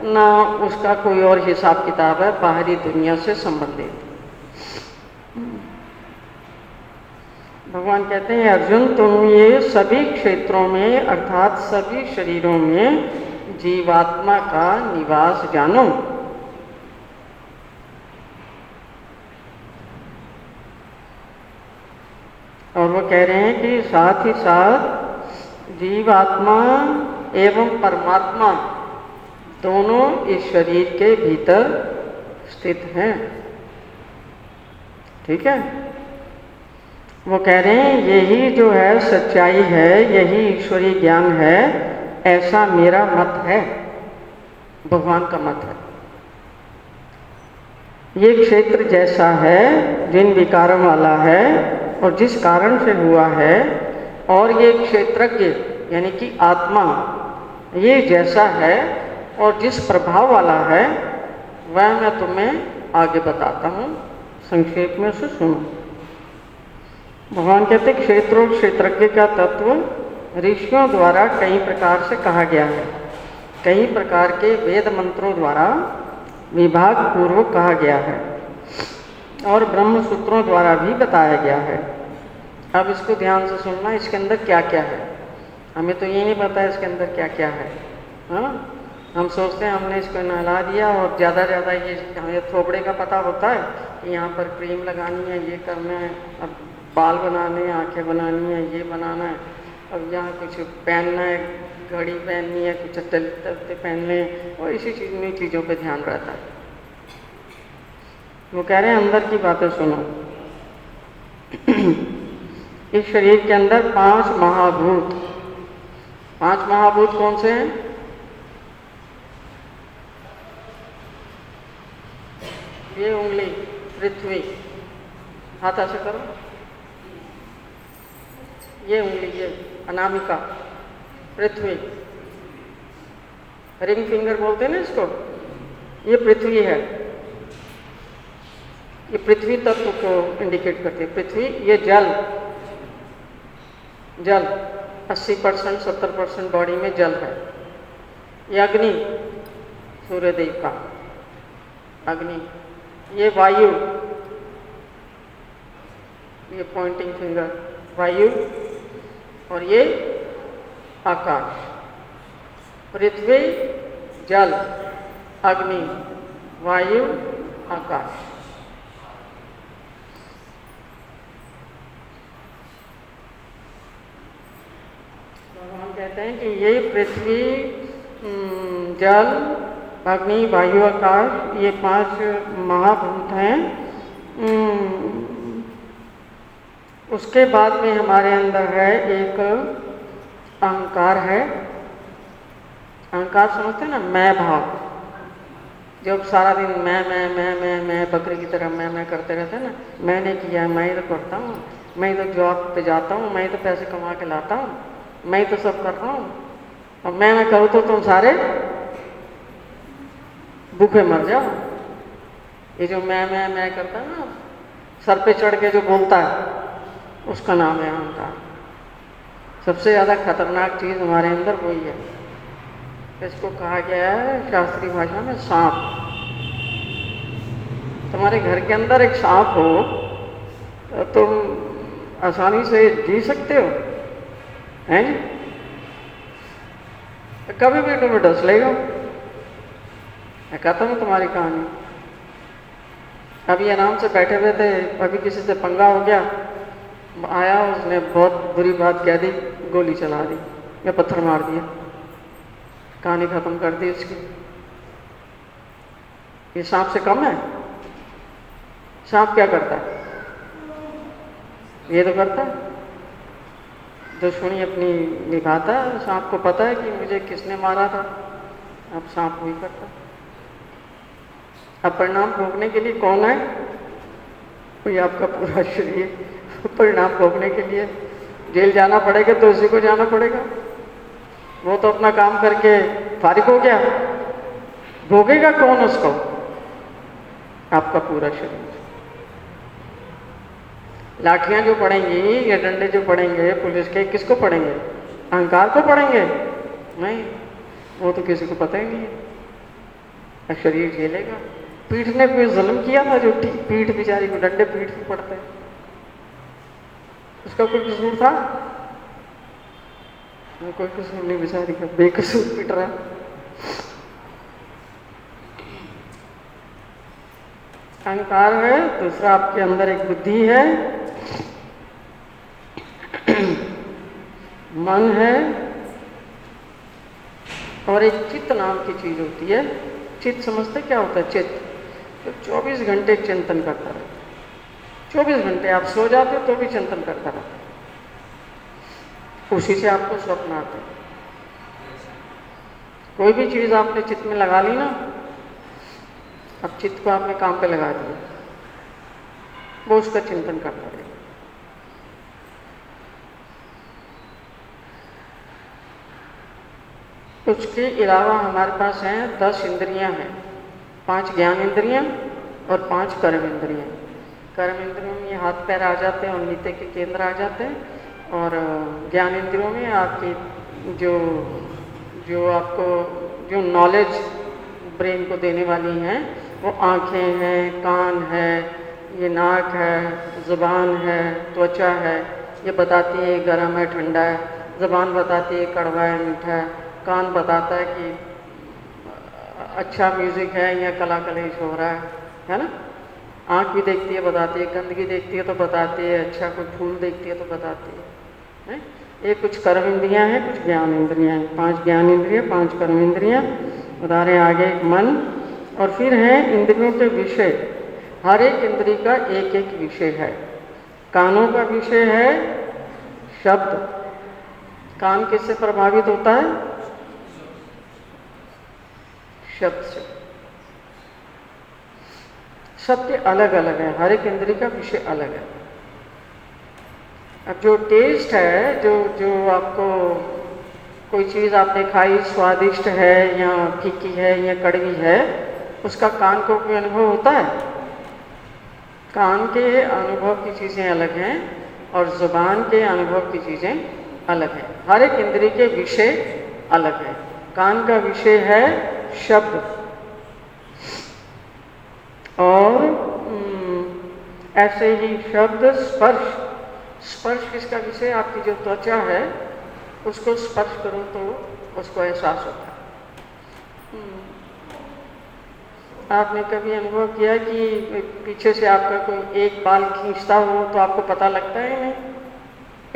ना उसका कोई और हिसाब किताब है बाहरी दुनिया से संबंधित। भगवान कहते हैं अर्जुन, तुम ये सभी क्षेत्रों में अर्थात सभी शरीरों में जीवात्मा का निवास जानो। और वो कह रहे हैं कि साथ ही साथ जीवात्मा एवं परमात्मा दोनों इस शरीर के भीतर स्थित हैं। ठीक है, वो कह रहे हैं यही जो है सच्चाई है, यही ईश्वरीय ज्ञान है, ऐसा मेरा मत है, भगवान का मत है। ये क्षेत्र जैसा है, जिन विकारों वाला है और जिस कारण से हुआ है, और ये क्षेत्रज्ञ यानी कि आत्मा ये जैसा है और जिस प्रभाव वाला है, वह मैं तुम्हें आगे बताता हूँ, संक्षेप में उसे सुनो। भगवान कहते क्षेत्र और क्षेत्रज्ञ का तत्व ऋषियों द्वारा कई प्रकार से कहा गया है, कई प्रकार के वेद मंत्रों द्वारा विभाग पूर्वक कहा गया है और ब्रह्म सूत्रों द्वारा भी बताया गया है। अब इसको ध्यान से सुनना, इसके अंदर क्या क्या है। हमें तो ये नहीं पता है इसके अंदर क्या क्या है। हाँ, हम सोचते हैं हमने इसको नहला दिया और ज़्यादा ज़्यादा ये हमें थोबड़े का पता होता है कि यहाँ पर क्रीम लगानी है, ये करना है, अब बाल बनाने हैं, आँखें बनानी है, ये बनाना है, अब यहाँ कुछ पहनना है, घड़ी पहननी है, कुछ चलते पहनने हैं, और इसी चीज़ों पे ध्यान रहता है। वो कह रहे हैं अंदर की बातें सुनो। इस शरीर के अंदर 5 महाभूत, 5 महाभूत कौन से हैं? ये उंगली पृथ्वी, हाथ ऐसे करो, ये उंगली, ये अनामिका पृथ्वी, रिंग फिंगर बोलते हैं ना इसको, ये पृथ्वी है, ये पृथ्वी तत्व को इंडिकेट करती है। पृथ्वी, ये जल, जल 80% 70% बॉडी में जल है। ये अग्नि, सूर्यदेव का अग्नि, ये वायु, ये पॉइंटिंग फिंगर वायु, और ये आकाश। पृथ्वी, जल, अग्नि, वायु, आकाश। भगवान कहते हैं कि ये पृथ्वी, जल, अग्नि, वायु, आकाश, ये 5 महाभूत हैं। उसके बाद में हमारे अंदर है एक अहंकार है। अहंकार समझते हैं ना, मैं भाव, जब सारा दिन मैं बकरी की तरह मैं करते रहते हैं ना, मैंने किया, मैं ही तो करता हूँ, मैं ही तो जॉब पे जाता हूँ, मैं ही तो पैसे कमा के लाता हूँ, मैं ही तो सब कर रहा हूँ, और मैं करूँ तो तुम सारे भूखे मर जाओ। ये जो मैं करता है ना, सर पे चढ़ के जो बोलता है, उसका नाम है अहंकार। सबसे ज़्यादा खतरनाक चीज़ हमारे अंदर वही है। इसको कहा गया है शास्त्रीय भाषा में सांप। तुम्हारे घर के अंदर एक सांप हो तो तुम आसानी से जी सकते हो, हैं? तो कभी भी तुम्हें डस लेगा। मैं कहता हूँ तुम्हारी कहानी। अभी आराम से बैठे हुए थे, अभी किसी से पंगा हो गया, आया, उसने बहुत बुरी बात कह दी, गोली चला दी या पत्थर मार दिया, कहानी खत्म कर दी उसकी। ये सांप से कम है? सांप क्या करता है? ये तो करता है, दुश्मनी अपनी निभाता है। सांप को पता है कि मुझे किसने मारा था, अब सांप वही करता। अब परिणाम भोगने के लिए कौन है? कोई आपका पूरा शरीर। परिणाम भोगने के लिए जेल जाना पड़ेगा तो उसी को जाना पड़ेगा। वो तो अपना काम करके फारिग हो गया, भोगेगा कौन उसको? आपका पूरा शरीर। लाठियां जो पड़ेंगी या डंडे जो पड़ेंगे पुलिस के, किसको पड़ेंगे? अहंकार को पड़ेंगे? नहीं, वो तो किसी को पता ही नहीं है। शरीर झेलेगा। पीठ ने कोई जुल्म किया था, जो पीठ बेचारी को डंडे पीठ पे पड़ते हैं, उसका कोई कसूर था? कोई कसूर नहीं, बेचारी का बेकसूर पीट रहा। अहंकार है। दूसरा आपके अंदर एक बुद्धि है, मन है, और एक चित्त नाम की चीज़ होती है। चित्त समझते क्या होता है? चित्त तो 24 घंटे चिंतन करता रहता है। 24 घंटे आप सो जाते तो भी चिंतन करता रहता है, उसी से आपको स्वप्न आते हैं। कोई भी चीज़ आपने चित्त में लगा ली ना, अब चित्त को आपने काम पे लगा दिया, वो उसका चिंतन करता रहेगा। उसके अलावा हमारे पास हैं 10 इंद्रियां हैं, 5 ज्ञान इंद्रियां और 5 कर्म इंद्रियां। कर्म इंद्रियों में ये हाथ पैर आ जाते हैं और नीचे के केंद्र आ जाते हैं, और ज्ञान इंद्रियों में आपकी जो आपको जो नॉलेज ब्रेन को देने वाली हैं वो आँखें हैं, कान है, ये नाक है, ज़ुबान है, त्वचा है, ये बताती है गर्म है ठंडा है, ज़ुबान बताती है कड़वा है मीठा है, कान बताता है कि अच्छा म्यूज़िक है या कला कलेश हो रहा है ना। आँख भी देखती है, बताती है, गंदगी देखती है तो बताती है, अच्छा कोई फूल देखती है तो बताती है। ये कुछ कर्म इंद्रियाँ हैं, कुछ ज्ञान इंद्रियाँ हैं। 5 ज्ञान इंद्रियाँ, 5 कर्म इंद्रियाँ। बता रहे आगे मन, और फिर है इंद्रियों के विषय। हर एक इंद्रिय का एक एक विषय है। कानों का विषय है शब्द। कान किससे प्रभावित होता है? शब्द से। सबके अलग अलग है, हर एक इंद्रिय का विषय अलग है। अब जो टेस्ट है, जो आपको कोई चीज़ आपने खाई स्वादिष्ट है या फीकी है या कड़वी है, उसका कान को कोई अनुभव होता है? कान के अनुभव की चीज़ें अलग हैं और ज़ुबान के अनुभव की चीज़ें अलग हैं। हर एक इंद्रिय के विषय अलग है। कान का विषय है शब्द, और ऐसे ही शब्द स्पर्श। स्पर्श किसका विषय? आपकी जो त्वचा है उसको स्पर्श करो तो उसको एहसास होता है। आपने कभी अनुभव किया कि पीछे से आपका कोई एक बाल खींचता हो तो आपको पता लगता है नहीं?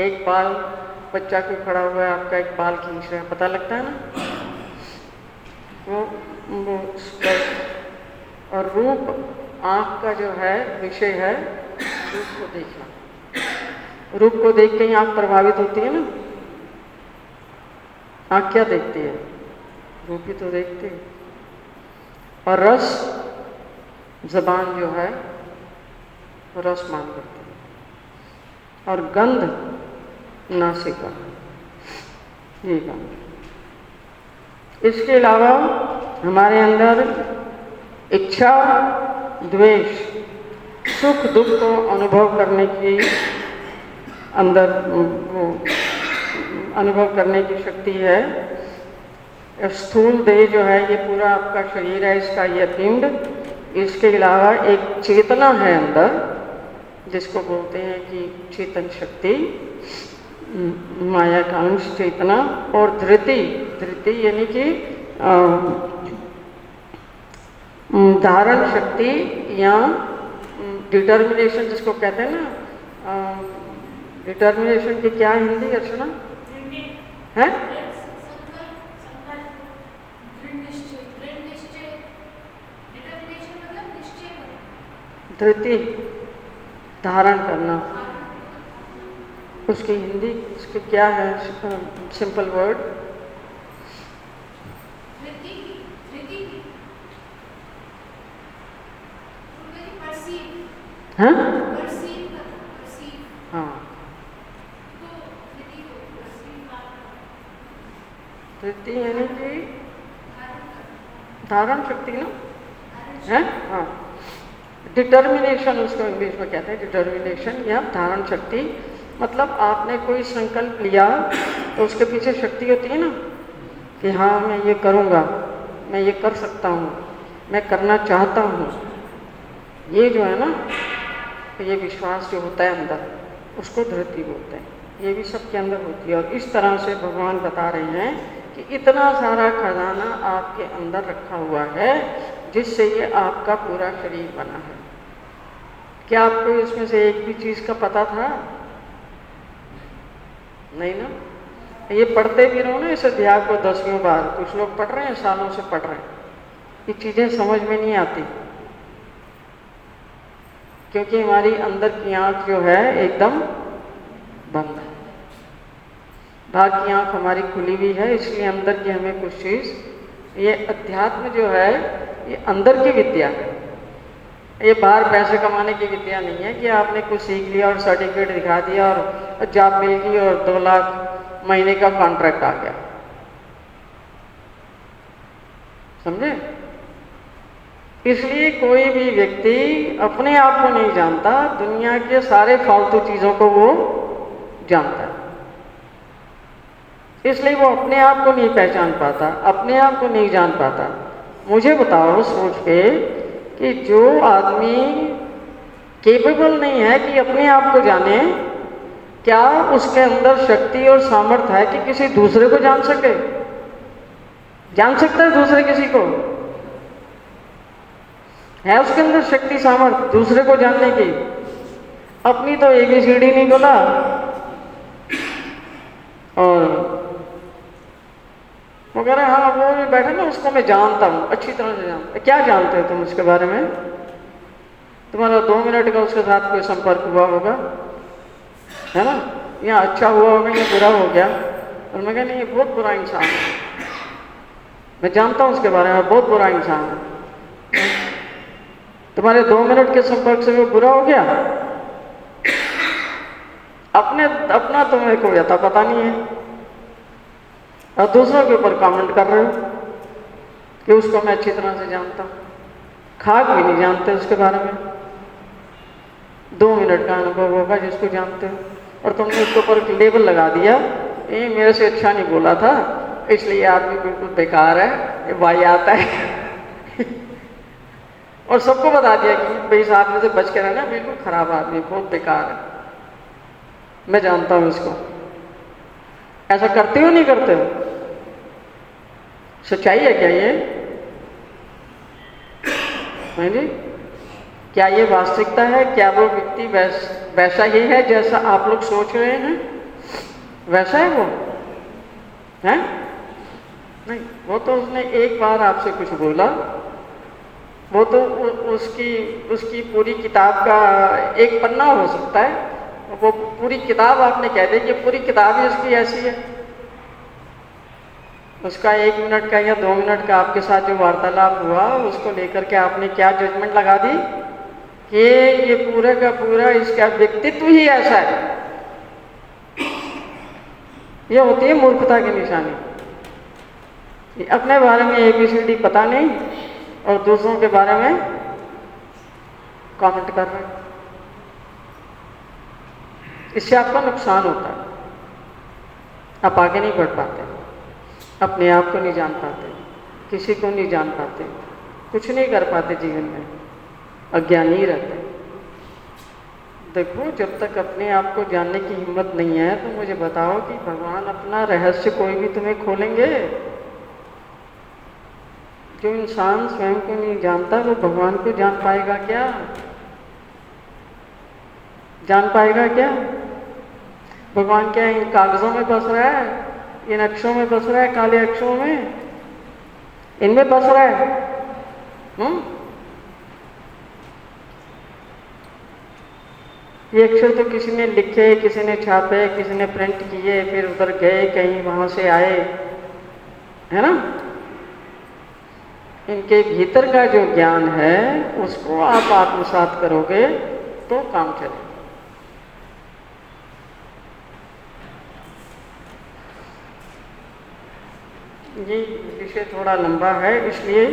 एक बाल, बच्चा कोई खड़ा हुआ है, आपका एक बाल खींच रहा है, पता लगता है ना? वो स्पर्श। और रूप, आँख का जो है विषय है रूप को देखना। रूप को देख के ही आँख प्रभावित होती है ना। आँख क्या देखती है? रूप ही तो देखती है। और रस, ज़बान जो है रस मान करती है। और गंध, नासिका, ये गंध। इसके अलावा हमारे अंदर इच्छा, द्वेष, सुख दुख को अनुभव करने की अंदर अनुभव करने की शक्ति है। स्थूल देह जो है ये पूरा आपका शरीर है, इसका ये पिंड। इसके अलावा एक चेतना है अंदर जिसको बोलते हैं कि चेतन शक्ति, माया का अंश चेतना। और धृति, धृति यानी कि धारण शक्ति या डिटर्मिनेशन जिसको कहते हैं ना। डिटर्मिनेशन की क्या हिंदी अर्चना है? धृति, धारण करना, उसकी हिंदी उसकी क्या है? सिंपल वर्ड हाँ हाँ, धृति यानी कि धारण शक्ति ना है। हाँ, डिटर्मिनेशन उसको इंग्लिश में कहते हैं, डिटर्मिनेशन या धारण शक्ति। मतलब आपने कोई संकल्प लिया तो उसके पीछे शक्ति होती है ना कि हाँ मैं ये करूँगा, मैं ये कर सकता हूँ, मैं करना चाहता हूँ। ये जो है ना, ये विश्वास जो होता है अंदर, उसको धृति बोलते हैं। ये भी सबके अंदर होती है। और इस तरह से भगवान बता रहे हैं कि इतना सारा खजाना आपके अंदर रखा हुआ है जिससे ये आपका पूरा शरीर बना है। क्या आपको इसमें से एक भी चीज़ का पता था? नहीं ना। ये पढ़ते भी रहो ना इस अध्याय को 10वीं बार, कुछ लोग पढ़ रहे हैं, सालों से पढ़ रहे हैं, ये चीज़ें समझ में नहीं आती, क्योंकि हमारी अंदर की आँख जो है एकदम बंद है। बाहर की आँख हमारी खुली हुई है, इसलिए अंदर की हमें कुछ चीज़, ये अध्यात्म जो है ये अंदर की विद्या है। ये बाहर पैसे कमाने की विद्या नहीं है कि आपने कुछ सीख लिया और सर्टिफिकेट दिखा दिया और जॉब मिल गई और 2 लाख महीने का कॉन्ट्रैक्ट आ गया, समझे? इसलिए कोई भी व्यक्ति अपने आप को नहीं जानता, दुनिया के सारे फालतू चीज़ों को वो जानता है। इसलिए वो अपने आप को नहीं पहचान पाता, अपने आप को नहीं जान पाता। मुझे बताओ सोच के कि जो आदमी केपेबल नहीं है कि अपने आप को जाने, क्या उसके अंदर शक्ति और सामर्थ्य है कि किसी दूसरे को जान सके? जान सकता है दूसरे किसी को? है उसके अंदर शक्ति सामर्थ्य दूसरे को जानने की? अपनी तो ABCD नहीं बोला और वो कह रहे हाँ वो भी बैठे ना, उसको मैं जानता हूँ, अच्छी तरह से जानता। क्या जानते हो तुम उसके बारे में? तुम्हारा 2 मिनट का उसके साथ कोई संपर्क हुआ होगा, है ना? या अच्छा हुआ होगा या बुरा हो गया, और मैं कहनी ये बहुत बुरा इंसान है, मैं जानता हूँ उसके बारे में, बहुत बुरा इंसान है। तुम्हारे 2 मिनट के संपर्क से वो बुरा हो गया? अपना तुम्हें को यथा पता नहीं है, और दूसरों के ऊपर कमेंट कर रहे हो कि उसको मैं अच्छी तरह से जानता हूँ, खाक भी नहीं जानते उसके बारे में। 2 मिनट का अनुभव होगा जिसको जानते हो, और तुमने उसके ऊपर एक लेबल लगा दिया, ये मेरे से अच्छा नहीं बोला था इसलिए आदमी बिल्कुल बेकार है, ये वाहियात है और सबको बता दिया कि भाई इस आदमी से बच के रहना, बिल्कुल खराब आदमी, बहुत बेकार है, मैं जानता हूँ इसको। ऐसा करते हो नहीं करते हो? सच्चाई है क्या ये? हाँ जी, क्या ये वास्तविकता है? क्या वो व्यक्ति वैसा ही है जैसा आप लोग सोच रहे हैं? वैसा है वो? है नहीं, वो तो उसने एक बार आपसे कुछ बोला, वो तो उसकी पूरी किताब का एक पन्ना हो सकता है, वो पूरी किताब आपने कह दी कि पूरी किताब ही उसकी ऐसी है। उसका 1 मिनट का या 2 मिनट का आपके साथ जो वार्तालाप हुआ, उसको लेकर के आपने क्या जजमेंट लगा दी कि ये पूरा का पूरा इसका व्यक्तित्व ही ऐसा है। ये होती है मूर्खता की निशानी। अपने बारे में ABCD पता नहीं और दूसरों के बारे में कमेंट कर रहे हैं। इससे आपका नुकसान होता है, आप आगे नहीं बढ़ पाते, अपने आप को नहीं जान पाते, किसी को नहीं जान पाते, कुछ नहीं कर पाते जीवन में, अज्ञानी रहते। देखो, जब तक अपने आप को जानने की हिम्मत नहीं है तो मुझे बताओ कि भगवान अपना रहस्य कोई भी तुम्हें खोलेंगे? जो इंसान स्वयं को नहीं जानता वो भगवान को जान पाएगा क्या? जान पाएगा क्या? भगवान क्या इन कागजों में बस रहा है, इन अक्षरों में बस रहा है, काले अक्षरों में, इनमें बस रहा है? ये अक्षर तो किसी ने लिखे, किसी ने छापे, किसी ने प्रिंट किए, फिर उधर गए, कहीं वहां से आए, है ना? इनके भीतर का जो ज्ञान है उसको आप आत्मसात करोगे तो काम चलेगा। ये विषय थोड़ा लंबा है, इसलिए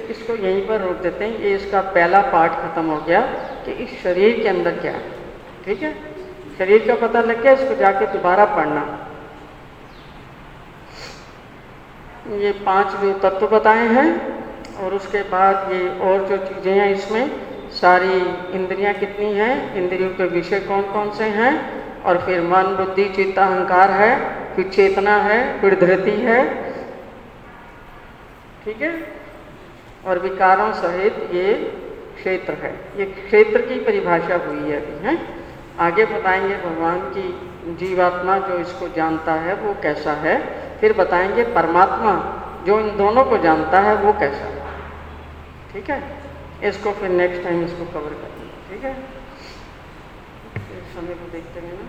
इसको यहीं पर रोक देते हैं। ये इसका पहला पार्ट खत्म हो गया कि इस शरीर के अंदर क्या है। ठीक है, शरीर का पता लग गया, इसको जाके दोबारा पढ़ना। ये 5 जो तत्व बताए हैं और उसके बाद ये और जो चीज़ें हैं इसमें सारी इंद्रियां कितनी हैं, इंद्रियों के विषय कौन कौन से हैं, और फिर मन, बुद्धि, चित्त, अहंकार है, फिर चेतना है, फिर धृति है। ठीक है, और विकारों सहित ये क्षेत्र है। ये क्षेत्र की परिभाषा हुई है अभी, है। आगे बताएंगे भगवान की जीवात्मा जो इसको जानता है वो कैसा है, फिर बताएंगे परमात्मा जो इन दोनों को जानता है वो कैसा है। ठीक है, इसको फिर नेक्स्ट टाइम इसको कवर करेंगे। ठीक है, समय को देखते हैं ना।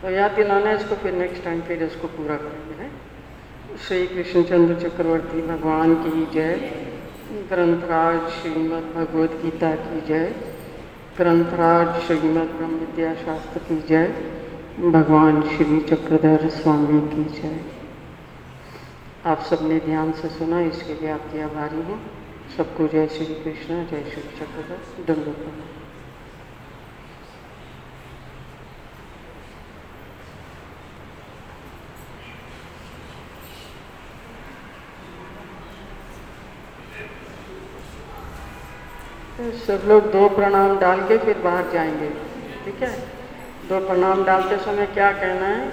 तो याद दिलाना है इसको, फिर नेक्स्ट टाइम फिर इसको पूरा करेंगे। है श्री कृष्णचंद्र चक्रवर्ती भगवान की जय। ग्रंथराज श्रीमद् भगवद गीता की जय। ग्रंथराज श्रीमद् ब्रह्म विद्या शास्त्र की जय। भगवान श्री चक्रधर स्वामी की जय। आप सबने ध्यान से सुना, इसके लिए आपकी आभारी हूँ। सबको जय श्री कृष्ण, जय श्री चक्रधर। दंडोत प्रणाम। सब लोग 2 प्रणाम डाल के फिर बाहर जाएंगे। ठीक है, 2 प्रणाम डालते समय क्या कहना है?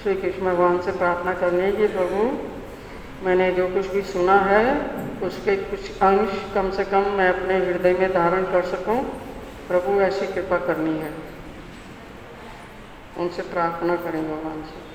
श्री कृष्ण भगवान से प्रार्थना करनी है कि प्रभु मैंने जो कुछ भी सुना है उसके कुछ अंश कम से कम मैं अपने हृदय में धारण कर सकूं। प्रभु ऐसी कृपा करनी है। उनसे प्रार्थना करें भगवान से।